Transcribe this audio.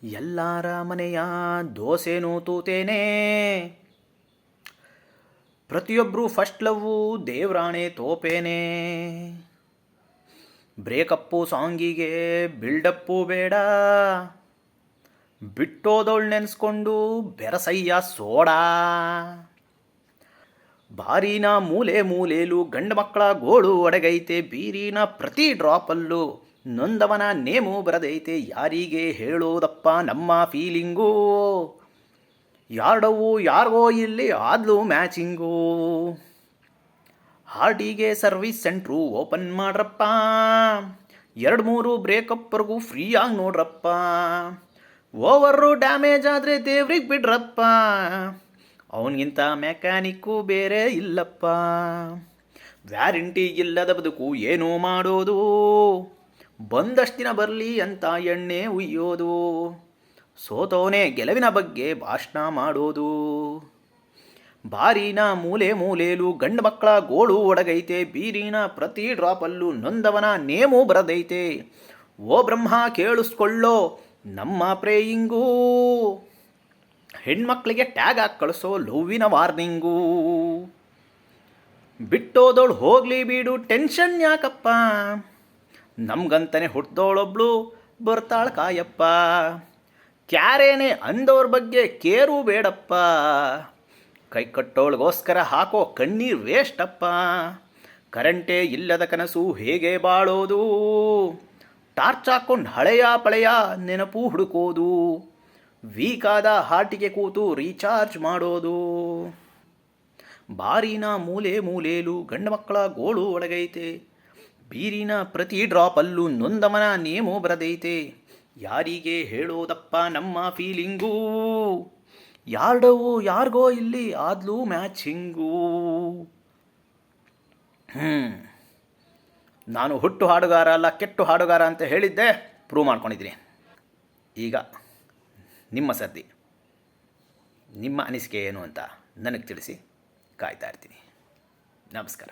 ಎಲ್ಲಾರ ಮನೆಯ ದೋಸೆನೂ ತೂತೇನೆ, ಪ್ರತಿಯೊಬ್ಬರು ಫಸ್ಟ್ ಲವ್ವು ದೇವ್ರಾಣೆ ತೋಪೇನೆ. ಬ್ರೇಕಪ್ಪು ಸಾಂಗಿಗೆ ಬಿಲ್ಡಪ್ಪು ಬೇಡ, ಬಿಟ್ಟೋದವಳು ನೆನೆಸ್ಕೊಂಡು ಬೆರಸಯ್ಯ ಸೋಡಾ. ಬಾರಿನ ಮೂಲೆ ಮೂಲೆಯಲ್ಲೂ ಗಂಡು ಮಕ್ಕಳ ಗೋಳು ಒಡಗೈತೆ, ಬೀರಿನ ಪ್ರತಿ ಡ್ರಾಪಲ್ಲೂ ನೊಂದವನ ನೇಮು ಬರದೈತೆ. ಯಾರಿಗೆ ಹೇಳೋದಪ್ಪ ನಮ್ಮ ಫೀಲಿಂಗು, ಯಾರ್ಡವು ಯಾರಿಗೋ ಇಲ್ಲಿ ಆದ್ಲು ಮ್ಯಾಚಿಂಗು. ಹಾರ್ಟಿಗೆ ಸರ್ವಿಸ್ ಸೆಂಟ್ರು ಓಪನ್ ಮಾಡ್ರಪ್ಪ, 2-3 ಬ್ರೇಕಪ್ವರೆಗೂ ಫ್ರೀಯಾಗಿ ನೋಡ್ರಪ್ಪ. ಓವರು ಡ್ಯಾಮೇಜ್ ಆದರೆ ದೇವ್ರಿಗೆ ಬಿಡ್ರಪ್ಪ, ಅವನಿಗಿಂತ ಮೆಕ್ಯಾನಿಕ್ಕು ಬೇರೆ ಇಲ್ಲಪ್ಪ. ವ್ಯಾರಂಟಿ ಇಲ್ಲದ ಬದುಕು ಏನೂ ಮಾಡೋದು, ಬಂದಷ್ಟು ದಿನ ಬರಲಿ ಅಂತ ಎಣ್ಣೆ ಉಯ್ಯೋದು. ಸೋತವನೇ ಗೆಲುವಿನ ಬಗ್ಗೆ ಭಾಷಣ ಮಾಡೋದು. ಬಾರಿನ ಮೂಲೆ ಮೂಲೆಯಲ್ಲೂ ಗಂಡು ಮಕ್ಕಳ ಗೋಳು ಒಡಗೈತೆ, ಬೀರಿನ ಪ್ರತಿ ಡ್ರಾಪಲ್ಲೂ ನೊಂದವನ ನೇಮು ಬರದೈತೆ. ಓ ಬ್ರಹ್ಮ ಕೇಳಿಸ್ಕೊಳ್ಳೋ ನಮ್ಮ ಪ್ರೇಯಿಂಗೂ, ಹೆಣ್ಮಕ್ಳಿಗೆ ಟ್ಯಾಗ್ ಹಾಕಿ ಕಳಿಸೋ ಲವ್ವಿನ ವಾರ್ನಿಂಗೂ. ಬಿಟ್ಟೋದೋಳು ಹೋಗ್ಲಿ ಬಿಡು ಟೆನ್ಷನ್ ಯಾಕಪ್ಪ, ನಮ್ಗಂತನೇ ಹುಟ್ಟಿದೋಳೊಬ್ಳು ಬರ್ತಾಳ ಕಾಯಪ್ಪ. ಕ್ಯಾರೇನೆ ಅಂದವ್ರ ಬಗ್ಗೆ ಕೇರು ಬೇಡಪ್ಪ, ಕೈ ಕಟ್ಟೋಳಿಗೋಸ್ಕರ ಹಾಕೋ ಕಣ್ಣೀರು ವೇಸ್ಟಪ್ಪ. ಕರೆಂಟೇ ಇಲ್ಲದ ಕನಸು ಹೇಗೆ ಬಾಳೋದು, ಟಾರ್ಚ್ ಹಾಕ್ಕೊಂಡು ಹಳೆಯ ಪಳೆಯ ನೆನಪು ಹುಡುಕೋದು. ವೀಕಾದ ಹಾರ್ಟಿಗೆ ಕೂತು ರೀಚಾರ್ಜ್ ಮಾಡೋದು. ಬಾರಿನ ಮೂಲೆ ಮೂಲೆಯಲ್ಲೂ ಗಂಡು ಮಕ್ಕಳ ಗೋಳು ಒಡಗೈತೆ, ಬೀರಿನ ಪ್ರತಿ ಡ್ರಾಪಲ್ಲೂ ನೊಂದವನ ನೇಮು ಬರದೈತೆ. ಯಾರಿಗೆ ಹೇಳೋದಪ್ಪ ನಮ್ಮ ಫೀಲಿಂಗು, ಯಾರ್ಡವು ಯಾರಿಗೋ ಇಲ್ಲಿ ಆದ್ಲು ಮ್ಯಾಚಿಂಗು. ನಾನು ಹುಟ್ಟು ಹಾಡುಗಾರ ಅಲ್ಲ ಕೆಟ್ಟು ಹಾಡುಗಾರ ಅಂತ ಹೇಳಿದ್ದೆ, ಪ್ರೂವ್ ಮಾಡ್ಕೊಂಡಿದ್ದೀನಿ. ಈಗ ನಿಮ್ಮ ಸರ್ದಿ, ನಿಮ್ಮ ಅನಿಸಿಕೆ ಏನು ಅಂತ ನನಗೆ ತಿಳಿಸಿ, ಕಾಯ್ತಾ ಇರ್ತೀನಿ. ನಮಸ್ಕಾರ.